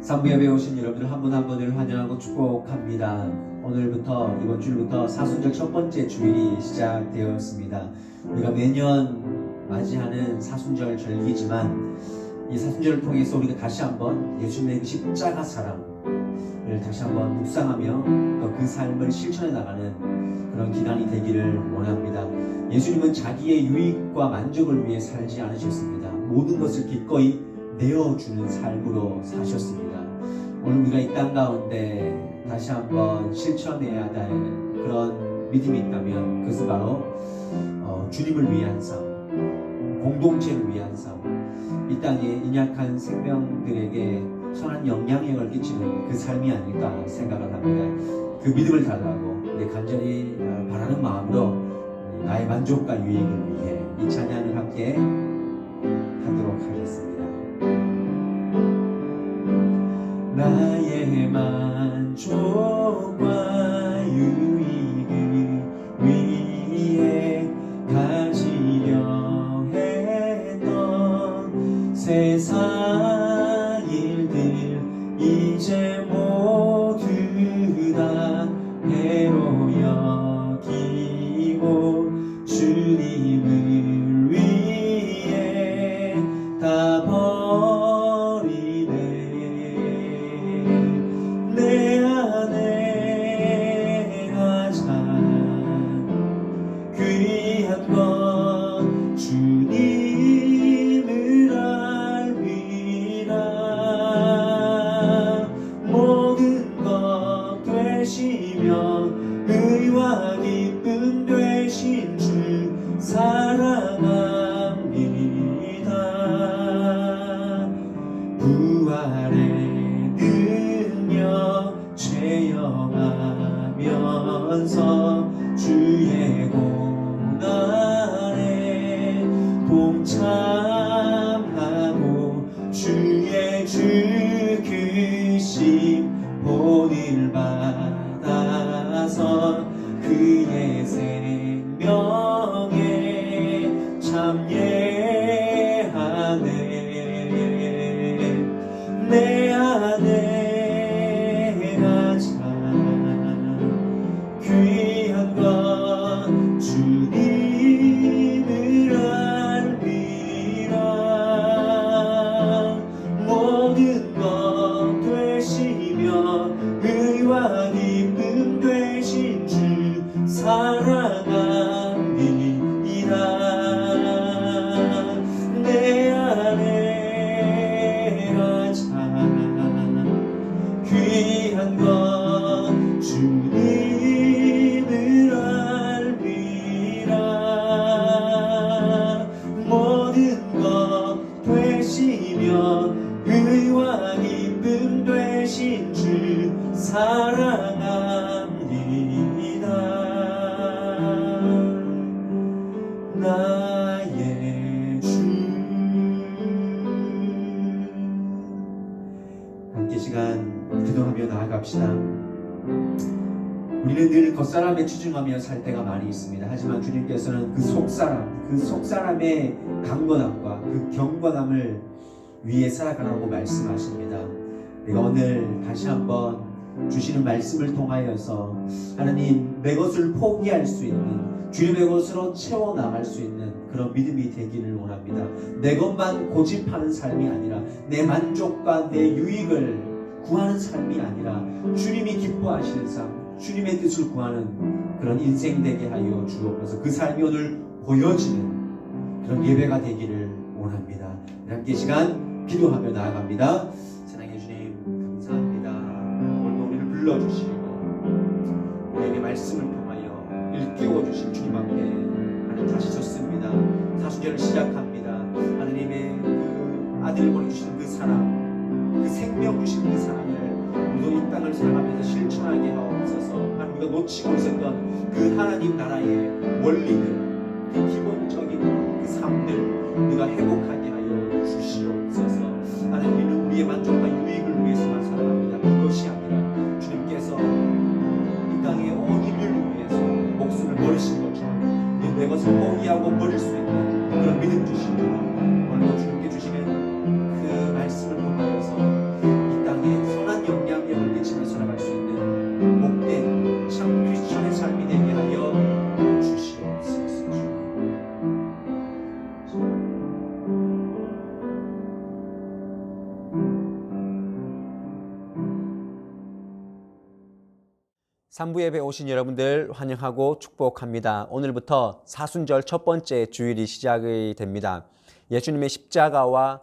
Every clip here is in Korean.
산부예배에 오신 여러분들 한 분 한 분을 환영하고 축복합니다. 오늘부터 이번 주일부터 사순절 첫 번째 주일이 시작되었습니다. 우리가 매년 맞이하는 사순절 절기지만 이 사순절을 통해서 우리가 다시 한번 예수님의 그 십자가 사랑을 다시 한번 묵상하며 또 그 삶을 실천해 나가는 그런 기간이 되기를 원합니다. 예수님은 자기의 유익과 만족을 위해 살지 않으셨습니다. 모든 것을 기꺼이 내어주는 삶으로 사셨습니다. 오늘 우리가 이 땅 가운데 다시 한번 실천해야 될 그런 믿음이 있다면 그것은 바로 주님을 위한 삶, 공동체를 위한 삶, 이 땅에 인약한 생명들에게 선한 영향력을 끼치는 그 삶이 아닐까 생각을 합니다. 그 믿음을 달라고 간절히 바라는 마음으로 나의 만족과 유익을 위해 이 찬양을 함께 하도록 하겠습니다. 나의 만족과 유익을 위해 가지려 했던 세상 일들 이제 모두 다 해로 여기고 주님을 위해 다 버리네. 내 안에 가장 귀한 건 주님을 알미라. 모든 것 되시며 의와 기쁨 되신 주 사랑합니다. 부활의 능력 체험하면서 주의 고난에 동참하고 주의 죽으심 본을 받아서 그의 생명에 참여하네. 내 안에 가장 귀한 건 주님을 알미라. 모든 것 되시며 의와 기쁨 되신 주 사랑합니다. 내 안에 가장 귀한 건 주님을 알미라. 모든 것 되시며 의와 기쁨 되신 주 사랑합니다. 나의 주. 함께 시간 기도하며 나아갑시다. 우리는 늘 겉사람에 치중하며 살 때가 많이 있습니다. 하지만 주님께서는 그 속사람의 강건함과 그 경건함을 위해 살아가라고 말씀하십니다. 우리가 오늘 다시 한번 주시는 말씀을 통하여서 하나님 내 것을 포기할 수 있는 주님의 것으로 채워나갈 수 있는 그런 믿음이 되기를 원합니다. 내 것만 고집하는 삶이 아니라 내 만족과 내 유익을 구하는 삶이 아니라 주님이 기뻐하시는 삶, 주님의 뜻을 구하는 그런 인생 되게 하여 주옵소서. 그 삶이 오늘 보여지는 그런 예배가 되기를 원합니다. 함께 시간 기도하며 나아갑니다. 사랑해 주님 감사합니다. 오늘도 우리를 불러주시고 우리에게 말씀을 통하여 일깨워주신 주님 앞에 하나님 다시 섰습니다. 사순절을 시작합니다. 하나님의 그 아들 보내주신 그 사랑, 그 생명 주신 그 사랑을 우리도 이 땅을 살아가면서 실천하게 하옵소서. 하나님 우리가 놓치고 있었던 그 하나님 나라의 원리들, 그 기본적인 그 삶들 우리가 회복하게 하여 주시옵소서. 하나님 우리는 우리의 만족과 유익을 위해서만 살아갑니다. 그것이 아니라 주님께서 이 땅의 온 인류를 위해서 목숨을 버리신 것처럼 내 것을 포기하고 버릴 수 있는 그런 믿음 주시고 오늘도 주님께 주시는 그 말씀을 통하여서 이 땅에 3부 예배 오신 여러분들 환영하고 축복합니다. 오늘부터 사순절 첫 번째 주일이 시작이 됩니다. 예수님의 십자가와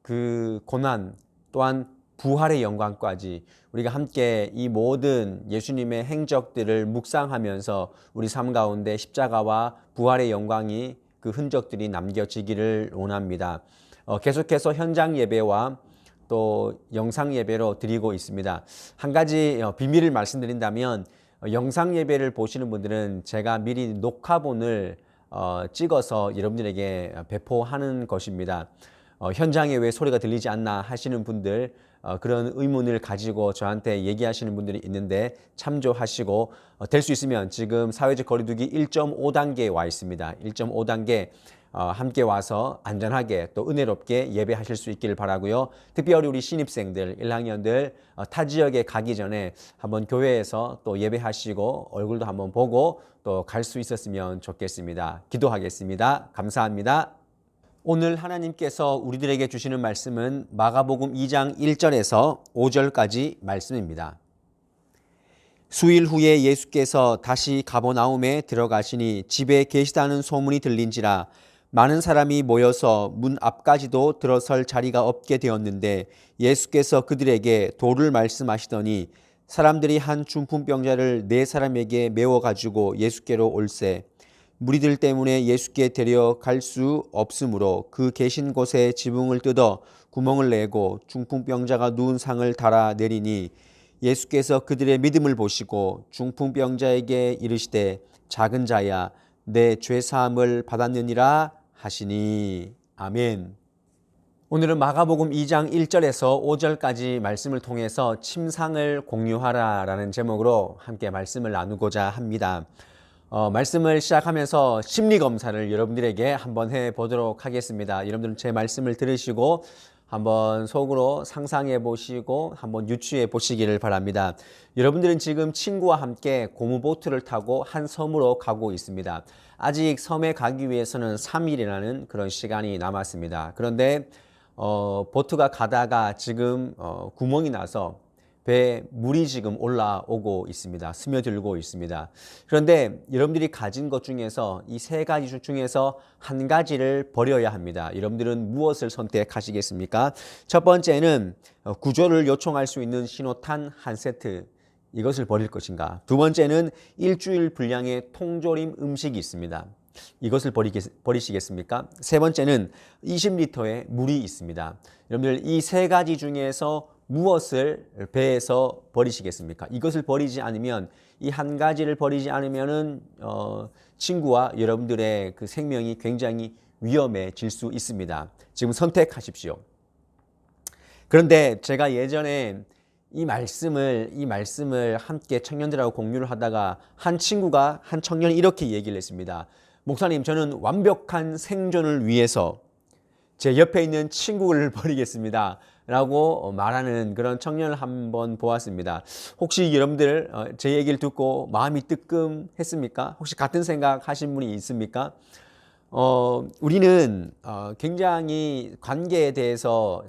그 고난 또한 부활의 영광까지 우리가 함께 이 모든 예수님의 행적들을 묵상하면서 우리 삶 가운데 십자가와 부활의 영광이 그 흔적들이 남겨지기를 원합니다. 계속해서 현장 예배와 또 영상 예배로 드리고 있습니다. 한 가지 비밀을 말씀드린다면 영상 예배를 보시는 분들은 제가 미리 녹화본을 찍어서 여러분들에게 배포하는 것입니다. 현장에 왜 소리가 들리지 않나 하시는 분들, 그런 의문을 가지고 저한테 얘기하시는 분들이 있는데 참조하시고 될 수 있으면 지금 사회적 거리두기 1.5단계에 와 있습니다. 1.5단계 함께 와서 안전하게 또 은혜롭게 예배하실 수 있기를 바라고요. 특별히 우리 신입생들, 1학년들 타 지역에 가기 전에 한번 교회에서 또 예배하시고 얼굴도 한번 보고 또 갈 수 있었으면 좋겠습니다. 기도하겠습니다. 감사합니다. 오늘 하나님께서 우리들에게 주시는 말씀은 마가복음 2장 1절에서 5절까지 말씀입니다. 수일 후에 예수께서 다시 가버나움에 들어가시니 집에 계시다는 소문이 들린지라 많은 사람이 모여서 문 앞까지도 들어설 자리가 없게 되었는데 예수께서 그들에게 도를 말씀하시더니 사람들이 한 중풍병자를 4사람에게 메워가지고 예수께로 올세 무리들 때문에 예수께 데려갈 수 없으므로 그 계신 곳에 지붕을 뜯어 구멍을 내고 중풍병자가 누운 상을 달아 내리니 예수께서 그들의 믿음을 보시고 중풍병자에게 이르시되 작은 자야 내 죄사함을 받았느니라 하시니 아멘. 오늘은 마가복음 2장 1절에서 5절까지 말씀을 통해서 침상을 공유하라 라는 제목으로 함께 말씀을 나누고자 합니다. 말씀을 시작하면서 심리검사를 여러분들에게 한번 해보도록 하겠습니다. 여러분들은 제 말씀을 들으시고 한번 속으로 상상해 보시고 한번 유추해 보시기를 바랍니다. 여러분들은 지금 친구와 함께 고무보트를 타고 한 섬으로 가고 있습니다. 아직 섬에 가기 위해서는 3일이라는 그런 시간이 남았습니다. 그런데 보트가 가다가 지금 구멍이 나서 배에 물이 지금 올라오고 있습니다. 스며들고 있습니다. 그런데 여러분들이 가진 것 중에서 이 3가지 중에서 한 가지를 버려야 합니다. 여러분들은 무엇을 선택하시겠습니까? 첫 번째는 구조를 요청할 수 있는 신호탄 한 세트, 이것을 버릴 것인가? 두 번째는 일주일 분량의 통조림 음식이 있습니다. 이것을 버리시겠습니까? 세 번째는 20리터의 물이 있습니다. 여러분들 이 3가지 중에서 무엇을 배에서 버리시겠습니까? 이것을 버리지 않으면 이 한 가지를 버리지 않으면은 친구와 여러분들의 그 생명이 굉장히 위험해질 수 있습니다. 지금 선택하십시오. 그런데 제가 예전에 이 말씀을 함께 청년들하고 공유를 하다가 한 청년이 이렇게 얘기를 했습니다. 목사님, 저는 완벽한 생존을 위해서 제 옆에 있는 친구를 버리겠습니다 라고 말하는 그런 청년을 한번 보았습니다. 혹시 여러분들 제 얘기를 듣고 마음이 뜨끔했습니까? 혹시 같은 생각 하신 분이 있습니까? 우리는 굉장히 관계에 대해서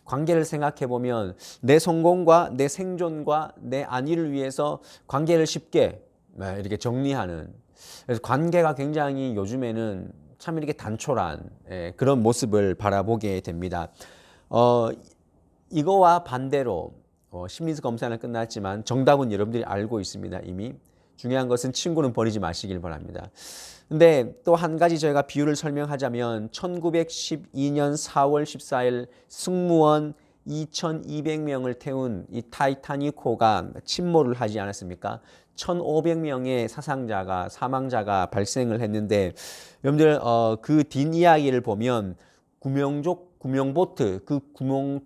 관계를 생각해 보면 내 성공과 내 생존과 내 안위를 위해서 관계를 쉽게 이렇게 정리하는, 그래서 관계가 굉장히 요즘에는 참 이렇게 단촐한 그런 모습을 바라보게 됩니다. 이거와 반대로 심리적 검사는 끝났지만 정답은 여러분들이 알고 있습니다. 이미 중요한 것은 친구는 버리지 마시길 바랍니다. 근데 또 한 가지 저희가 비유를 설명하자면 1912년 4월 14일 승무원 2200명을 태운 이 타이타닉호가 침몰을 하지 않았습니까? 1500명의 사망자가 발생을 했는데 여러분들 그 뒷이야기를 보면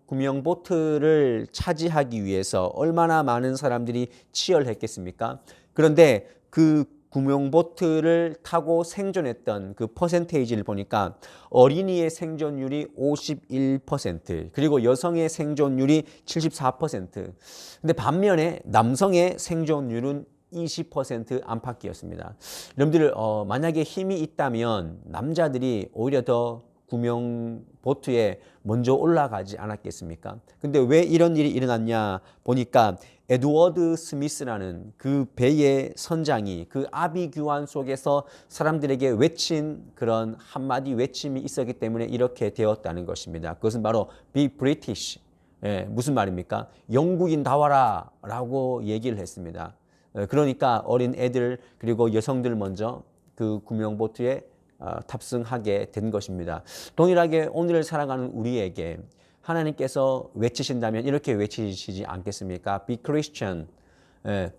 구명보트를 차지하기 위해서 얼마나 많은 사람들이 치열했겠습니까? 그런데 그 구명보트를 타고 생존했던 그 퍼센테이지를 보니까 어린이의 생존율이 51%, 그리고 여성의 생존율이 74%. 근데 반면에 남성의 생존율은 20% 안팎이었습니다. 여러분들 만약에 힘이 있다면 남자들이 오히려 더 구명 보트에 먼저 올라가지 않았겠습니까? 근데 왜 이런 일이 일어났냐 보니까 에드워드 스미스라는 그 배의 선장이 그 아비규환 속에서 사람들에게 외친 그런 한마디 외침이 있었기 때문에 이렇게 되었다는 것입니다. 그것은 바로 Be British. 예, 무슨 말입니까? 영국인 다와라 라고 얘기를 했습니다. 그러니까 어린 애들 그리고 여성들 먼저 그 구명보트에 탑승하게 된 것입니다. 동일하게 오늘을 살아가는 우리에게 하나님께서 외치신다면 이렇게 외치시지 않겠습니까? Be Christian. 예,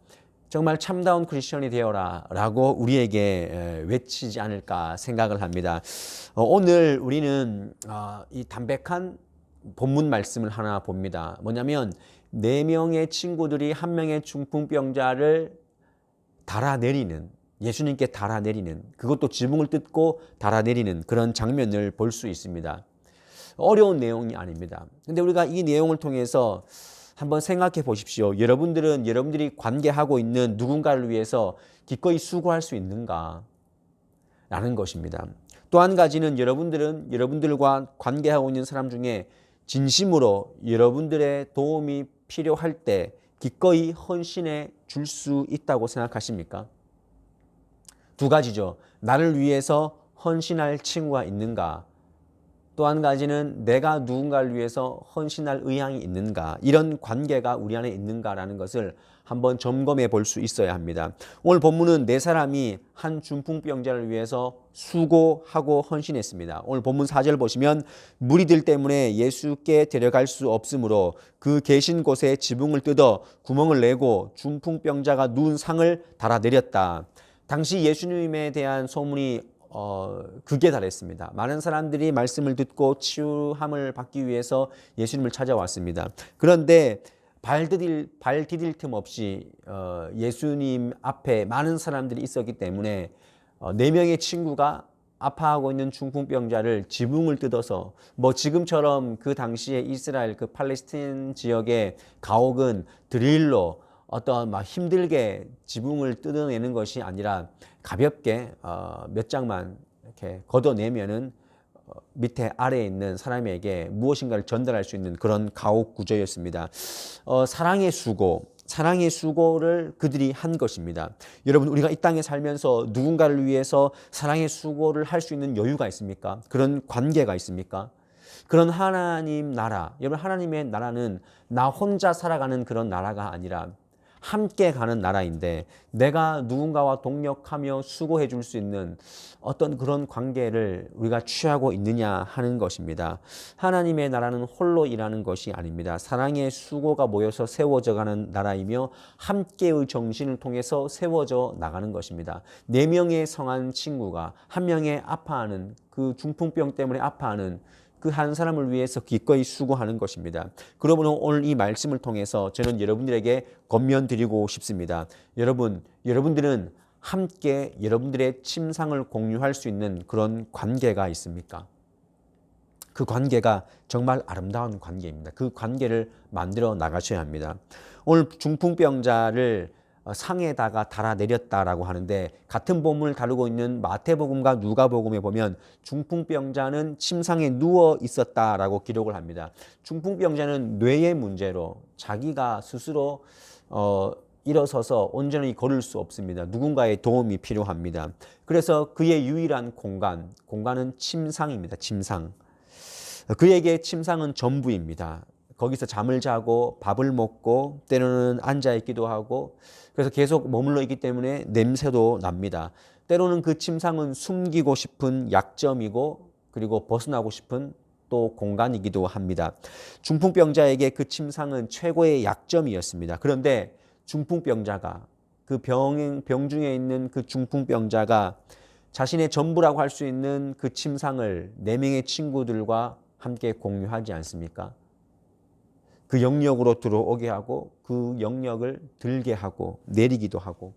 정말 참다운 크리스천이 되어라 라고 우리에게 외치지 않을까 생각을 합니다. 오늘 우리는 이 담백한 본문 말씀을 하나 봅니다. 뭐냐면 4명의 친구들이 한 명의 중풍병자를 달아내리는, 예수님께 달아내리는, 그것도 지붕을 뜯고 달아내리는 그런 장면을 볼 수 있습니다. 어려운 내용이 아닙니다. 근데 우리가 이 내용을 통해서 한번 생각해 보십시오. 여러분들이 관계하고 있는 누군가를 위해서 기꺼이 수고할 수 있는가? 라는 것입니다. 또 한 가지는 여러분들과 관계하고 있는 사람 중에 진심으로 여러분들의 도움이 필요할 때 기꺼이 헌신해 줄 수 있다고 생각하십니까? 2가지죠. 나를 위해서 헌신할 친구가 있는가? 또 한 가지는 내가 누군가를 위해서 헌신할 의향이 있는가? 이런 관계가 우리 안에 있는가라는 것을 한번 점검해 볼 수 있어야 합니다. 오늘 본문은 4사람이 한 중풍병자를 위해서 수고하고 헌신했습니다. 오늘 본문 4절 보시면 무리들 때문에 예수께 데려갈 수 없으므로 그 계신 곳에 지붕을 뜯어 구멍을 내고 중풍병자가 누운 상을 달아내렸다. 당시 예수님에 대한 소문이 극에 달했습니다. 많은 사람들이 말씀을 듣고 치유함을 받기 위해서 예수님을 찾아왔습니다. 그런데 발 디딜 틈 없이 예수님 앞에 많은 사람들이 있었기 때문에 4명의 친구가 아파하고 있는 중풍병자를 지붕을 뜯어서 지금처럼 그 당시에 이스라엘 그 팔레스틴 지역의 가옥은 드릴로 어떤 막 힘들게 지붕을 뜯어내는 것이 아니라 가볍게 몇 장만 이렇게 걷어내면은 밑에 아래에 있는 사람에게 무엇인가를 전달할 수 있는 그런 가옥 구조였습니다. 사랑의 수고를 그들이 한 것입니다. 여러분, 우리가 이 땅에 살면서 누군가를 위해서 사랑의 수고를 할 수 있는 여유가 있습니까? 그런 관계가 있습니까? 그런 하나님 나라, 여러분, 하나님의 나라는 나 혼자 살아가는 그런 나라가 아니라 함께 가는 나라인데 내가 누군가와 동력하며 수고해 줄 수 있는 어떤 그런 관계를 우리가 취하고 있느냐 하는 것입니다. 하나님의 나라는 홀로 일하는 것이 아닙니다. 사랑의 수고가 모여서 세워져 가는 나라이며 함께의 정신을 통해서 세워져 나가는 것입니다. 4명의 성한 친구가 한 명의 아파하는 그 중풍병 때문에 아파하는 그 한 사람을 위해서 기꺼이 수고하는 것입니다. 그러므로 오늘 이 말씀을 통해서 저는 여러분들에게 권면드리고 싶습니다. 여러분들은 함께 여러분들의 침상을 공유할 수 있는 그런 관계가 있습니까? 그 관계가 정말 아름다운 관계입니다. 그 관계를 만들어 나가셔야 합니다. 오늘 중풍병자를 상에다가 달아내렸다라고 하는데 같은 본문을 다루고 있는 마태복음과 누가복음에 보면 중풍병자는 침상에 누워 있었다라고 기록을 합니다. 중풍병자는 뇌의 문제로 자기가 스스로 일어서서 온전히 걸을 수 없습니다. 누군가의 도움이 필요합니다. 그래서 그의 유일한 공간은 침상입니다. 침상. 그에게 침상은 전부입니다. 거기서 잠을 자고 밥을 먹고 때로는 앉아 있기도 하고 그래서 계속 머물러 있기 때문에 냄새도 납니다. 때로는 그 침상은 숨기고 싶은 약점이고 그리고 벗어나고 싶은 또 공간이기도 합니다. 중풍병자에게 그 침상은 최고의 약점이었습니다. 그런데 중풍병자가 그 병 중에 있는 그 중풍병자가 자신의 전부라고 할 수 있는 그 침상을 4명의 친구들과 함께 공유하지 않습니까? 그 영역으로 들어오게 하고 그 영역을 들게 하고 내리기도 하고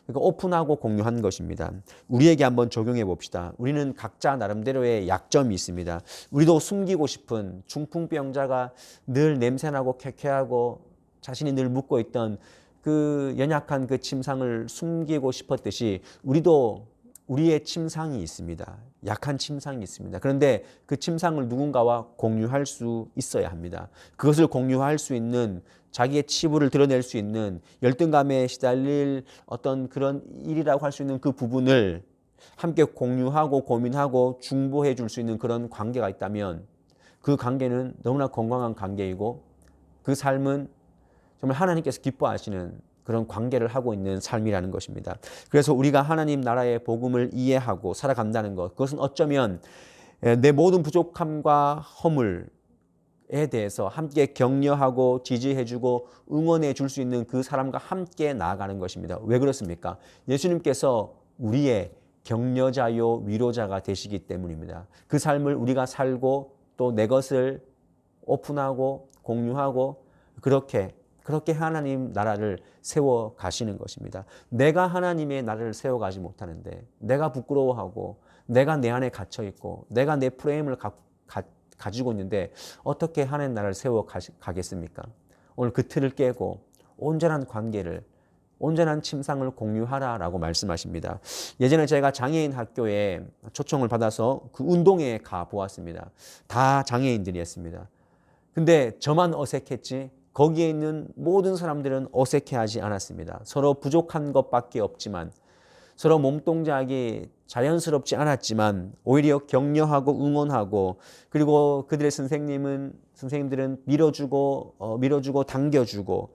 그러니까 오픈하고 공유한 것입니다. 우리에게 한번 적용해 봅시다. 우리는 각자 나름대로의 약점이 있습니다. 우리도 숨기고 싶은 중풍병자가 늘 냄새나고 쾌쾌하고 자신이 늘 묻고 있던 그 연약한 그 침상을 숨기고 싶었듯이 우리도 우리의 침상이 있습니다. 약한 침상이 있습니다. 그런데 그 침상을 누군가와 공유할 수 있어야 합니다. 그것을 공유할 수 있는, 자기의 치부를 드러낼 수 있는, 열등감에 시달릴 어떤 그런 일이라고 할 수 있는 그 부분을 함께 공유하고 고민하고 중보해 줄 수 있는 그런 관계가 있다면 그 관계는 너무나 건강한 관계이고 그 삶은 정말 하나님께서 기뻐하시는 그런 관계를 하고 있는 삶이라는 것입니다. 그래서 우리가 하나님 나라의 복음을 이해하고 살아간다는 것, 그것은 어쩌면 내 모든 부족함과 허물에 대해서 함께 격려하고 지지해주고 응원해 줄 수 있는 그 사람과 함께 나아가는 것입니다. 왜 그렇습니까? 예수님께서 우리의 격려자요 위로자가 되시기 때문입니다. 그 삶을 우리가 살고 또 내 것을 오픈하고 공유하고 그렇게 하나님 나라를 세워 가시는 것입니다. 내가 하나님의 나라를 세워 가지 못하는데, 내가 부끄러워하고 내가 내 안에 갇혀 있고 내가 내 프레임을 가지고 있는데 어떻게 하나님 나라를 세워 가겠습니까? 오늘 그 틀을 깨고 온전한 관계를, 온전한 침상을 공유하라라고 말씀하십니다. 예전에 제가 장애인 학교에 초청을 받아서 그 운동회에 가 보았습니다. 다 장애인들이 했습니다. 근데 저만 어색했지 거기에 있는 모든 사람들은 어색해하지 않았습니다. 서로 부족한 것밖에 없지만, 서로 몸동작이 자연스럽지 않았지만 오히려 격려하고 응원하고, 그리고 그들의 선생님들은 밀어주고 당겨주고,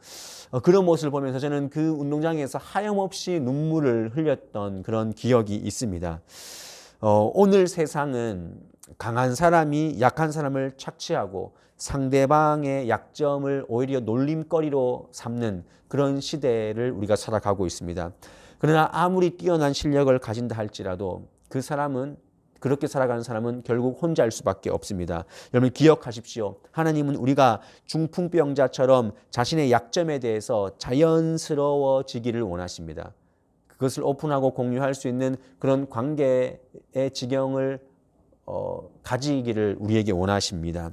그런 모습을 보면서 저는 그 운동장에서 하염없이 눈물을 흘렸던 그런 기억이 있습니다. 오늘 세상은 강한 사람이 약한 사람을 착취하고 상대방의 약점을 오히려 놀림거리로 삼는 그런 시대를 우리가 살아가고 있습니다. 그러나 아무리 뛰어난 실력을 가진다 할지라도 그 사람은, 그렇게 살아가는 사람은 결국 혼자일 수밖에 없습니다. 여러분 기억하십시오. 하나님은 우리가 중풍병자처럼 자신의 약점에 대해서 자연스러워지기를 원하십니다. 그것을 오픈하고 공유할 수 있는 그런 관계의 지경을 가지기를 우리에게 원하십니다.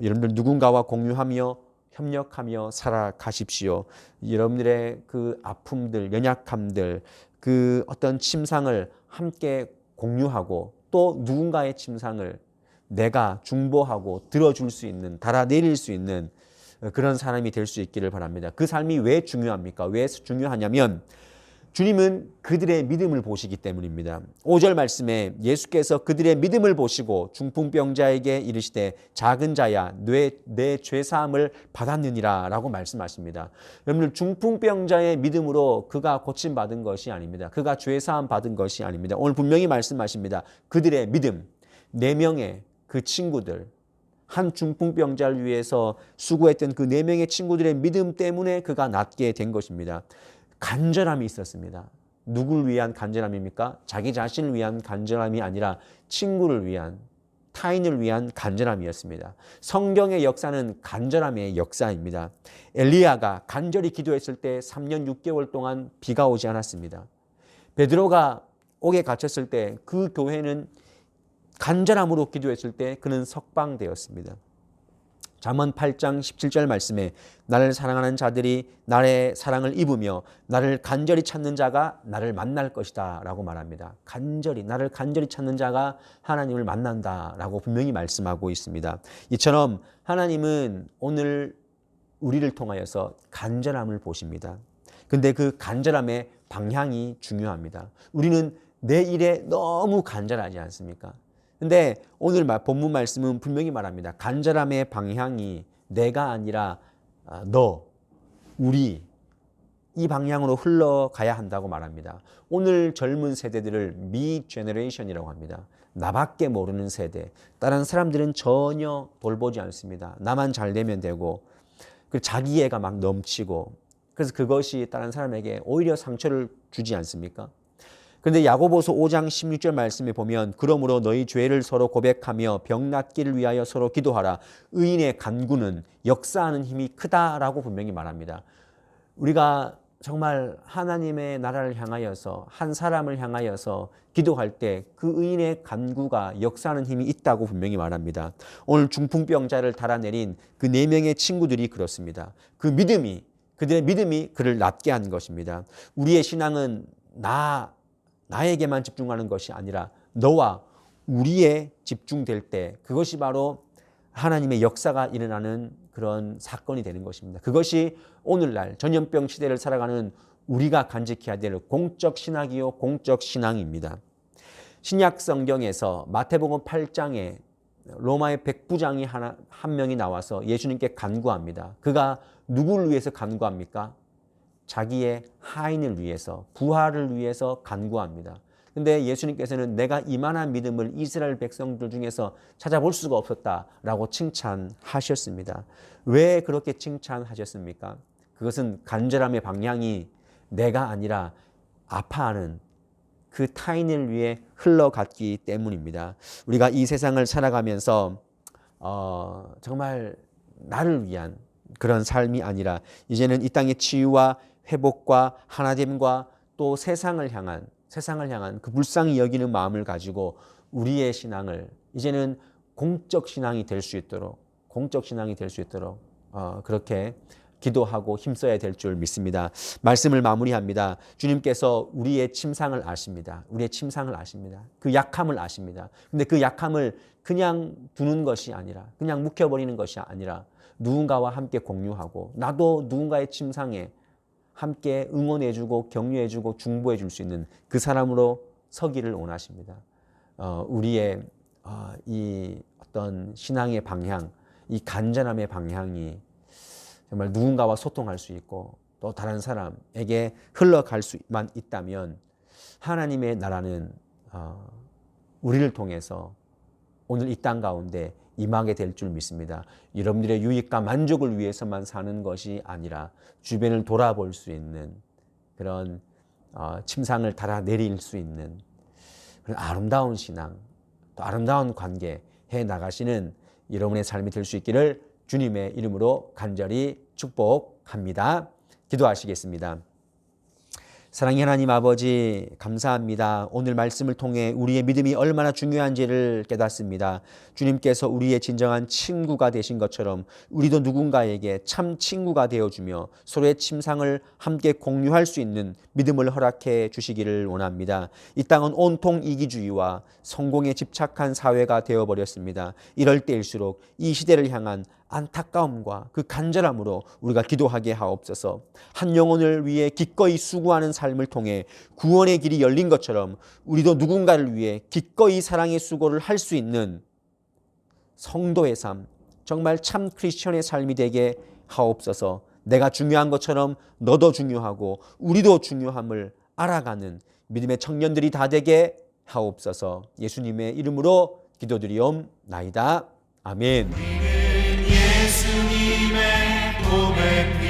여러분들 누군가와 공유하며 협력하며 살아가십시오. 여러분들의 그 아픔들, 연약함들, 그 어떤 침상을 함께 공유하고 또 누군가의 침상을 내가 중보하고 들어줄 수 있는, 달아내릴 수 있는 그런 사람이 될 수 있기를 바랍니다. 그 삶이 왜 중요합니까? 왜 중요하냐면 주님은 그들의 믿음을 보시기 때문입니다. 5절 말씀에 예수께서 그들의 믿음을 보시고 중풍병자에게 이르시되 작은 자야 내 죄사함을 받았느니라 라고 말씀하십니다. 여러분들 중풍병자의 믿음으로 그가 고침받은 것이 아닙니다. 그가 죄사함 받은 것이 아닙니다. 오늘 분명히 말씀하십니다. 그들의 믿음, 4명의 그 친구들, 한 중풍병자를 위해서 수고했던 그 4명의 친구들의 믿음 때문에 그가 낫게 된 것입니다. 간절함이 있었습니다. 누굴 위한 간절함입니까? 자기 자신을 위한 간절함이 아니라 친구를 위한, 타인을 위한 간절함이었습니다. 성경의 역사는 간절함의 역사입니다. 엘리야가 간절히 기도했을 때 3년 6개월 동안 비가 오지 않았습니다. 베드로가 옥에 갇혔을 때 그 교회는 간절함으로 기도했을 때 그는 석방되었습니다. 잠언 8장 17절 말씀에 나를 사랑하는 자들이 나의 사랑을 입으며 나를 간절히 찾는 자가 나를 만날 것이다 라고 말합니다. 나를 간절히 찾는 자가 하나님을 만난다 라고 분명히 말씀하고 있습니다. 이처럼 하나님은 오늘 우리를 통하여서 간절함을 보십니다. 근데 그 간절함의 방향이 중요합니다. 우리는 내 일에 너무 간절하지 않습니까? 근데 오늘 본문 말씀은 분명히 말합니다. 간절함의 방향이 내가 아니라 너, 우리, 이 방향으로 흘러가야 한다고 말합니다. 오늘 젊은 세대들을 me generation이라고 합니다. 나밖에 모르는 세대. 다른 사람들은 전혀 돌보지 않습니다. 나만 잘 되면 되고 자기애가 막 넘치고, 그래서 그것이 다른 사람에게 오히려 상처를 주지 않습니까? 그런데 야고보서 5장 16절 말씀에 보면 그러므로 너희 죄를 서로 고백하며 병 낫기를 위하여 서로 기도하라. 의인의 간구는 역사하는 힘이 크다라고 분명히 말합니다. 우리가 정말 하나님의 나라를 향하여서, 한 사람을 향하여서 기도할 때 그 의인의 간구가 역사하는 힘이 있다고 분명히 말합니다. 오늘 중풍병자를 달아내린 그 4명의 친구들이 그렇습니다. 그들의 믿음이 그를 낫게 한 것입니다. 우리의 신앙은 나에게만 집중하는 것이 아니라 너와 우리에 집중될 때 그것이 바로 하나님의 역사가 일어나는 그런 사건이 되는 것입니다. 그것이 오늘날 전염병 시대를 살아가는 우리가 간직해야 될 공적 신학이요 공적 신앙입니다. 신약 성경에서 마태복음 8장에 로마의 백부장이 한 명이 나와서 예수님께 간구합니다. 그가 누구를 위해서 간구합니까? 자기의 하인을 위해서, 부하를 위해서 간구합니다. 근데 예수님께서는 내가 이만한 믿음을 이스라엘 백성들 중에서 찾아볼 수가 없었다라고 칭찬하셨습니다. 왜 그렇게 칭찬하셨습니까? 그것은 간절함의 방향이 내가 아니라 아파하는 그 타인을 위해 흘러갔기 때문입니다. 우리가 이 세상을 살아가면서 정말 나를 위한 그런 삶이 아니라 이제는 이 땅의 치유와 회복과 하나됨과 또 세상을 향한 그 불쌍히 여기는 마음을 가지고 우리의 신앙을 이제는 공적 신앙이 될 수 있도록 그렇게 기도하고 힘써야 될 줄 믿습니다. 말씀을 마무리합니다. 주님께서 우리의 침상을 아십니다. 그 약함을 아십니다. 근데 그 약함을 그냥 두는 것이 아니라, 그냥 묵혀버리는 것이 아니라 누군가와 함께 공유하고 나도 누군가의 침상에 함께 응원해주고 격려해주고 중보해줄 수 있는 그 사람으로 서기를 원하십니다. 우리의 이 어떤 신앙의 방향, 이 간절함의 방향이 정말 누군가와 소통할 수 있고 또 다른 사람에게 흘러갈 수만 있다면 하나님의 나라는 우리를 통해서 오늘 이 땅 가운데 임하게 될 줄 믿습니다. 여러분들의 유익과 만족을 위해서만 사는 것이 아니라 주변을 돌아볼 수 있는 그런 침상을 달아내릴 수 있는 그런 아름다운 신앙, 또 아름다운 관계 해 나가시는 여러분의 삶이 될 수 있기를 주님의 이름으로 간절히 축복합니다. 기도하시겠습니다. 사랑의 하나님 아버지 감사합니다. 오늘 말씀을 통해 우리의 믿음이 얼마나 중요한지를 깨닫습니다. 주님께서 우리의 진정한 친구가 되신 것처럼 우리도 누군가에게 참 친구가 되어주며 서로의 침상을 함께 공유할 수 있는 믿음을 허락해 주시기를 원합니다. 이 땅은 온통 이기주의와 성공에 집착한 사회가 되어버렸습니다. 이럴 때일수록 이 시대를 향한 안타까움과 그 간절함으로 우리가 기도하게 하옵소서. 한 영혼을 위해 기꺼이 수고하는 삶을 통해 구원의 길이 열린 것처럼 우리도 누군가를 위해 기꺼이 사랑의 수고를 할 수 있는 성도의 삶, 정말 참 크리스천의 삶이 되게 하옵소서. 내가 중요한 것처럼 너도 중요하고 우리도 중요함을 알아가는 믿음의 청년들이 다 되게 하옵소서. 예수님의 이름으로 기도드리옵나이다. 아멘. 예수님의 고백